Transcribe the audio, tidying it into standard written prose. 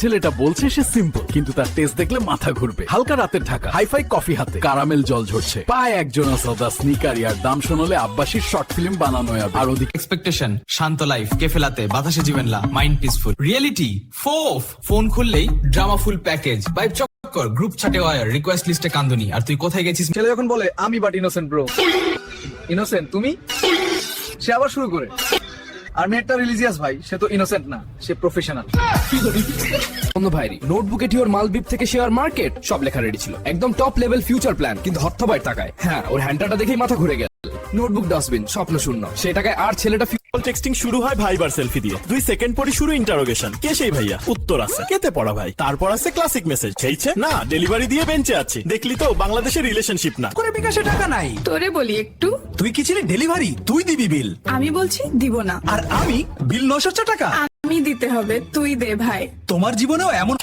ছেলেটা বলছে সে সিম্পল, কিন্তু তার টেস্ট দেখলে মাথা ঘুরবে। হালকা রাতের ঢাকা, হাইফাই কফি হাতে, কারামেল জল ঝরছে, পায় একজন সদা স্নিকার, আর দাম শোনালে আব্বাসীর শর্ট ফিল্ম বানানো হবে। আর ওদিকে এক্সপেকটেশন শান্ত লাইফ, কেফেলাতে বাতাসে জীবনলা, মাইন্ড পিসফুল। রিয়েলিটি ফোন খুললেই ড্রামা ফুল প্যাকেজ, ভাইব চক্কর, গ্রুপ চ্যাটে ওয়ার, রিকোয়েস্ট লিস্টে কান্দুনি। আর তুই কোথায় গেছিস? ছেলে যখন বলে আমি বাট ইনোসেন্ট ব্রো, ইনোসেন্ট তুমি, সে আবার শুরু করে। আর মেয়েটা রিলিজিয়াস ভাই, সে তো ইনোসেন্ট না, সে প্রফেশনাল। বন্ধু ভাইরি নোটবুকে টিওর মালদ্বীপ থেকে শেয়ার মার্কেট সব লেখা রেডি ছিল, একদম টপ লেভেল ফিউচার প্ল্যান। কিন্তু হর্থবাই টাকায়, হ্যাঁ ওর হ্যান্ডটা দেখেই মাথা ঘুরে গেল। নোটবুক ডাস্টবিন, স্বপ্ন শূন্য, সেই টাকায় আর ছেলেটা টেক্সটিং শুরু হয় ভাইবার সেলফি দিয়ে, 2 সেকেন্ড পরে শুরু ইন্টারোগেশন, কে সেই ভাইয়া, উত্তর আছে কেতে পড়া ভাই, তারপর আছে ক্লাসিক মেসেজ, খেয়েছে না ডেলিভারি দিয়ে বেঞ্চে আছে, দেখলি তো বাংলাদেশের রিলেশনশিপ না করে বিকাশে টাকা নাই। তোরে বলি একটু, তুই কি ছিলি ডেলিভারি, তুই দিবি বিল। আমি বলছি দিব না, আর আমি বিল 900 টাকা আমি দিতে হবে, তুই দে ভাই। তোমার জীবনেও এমন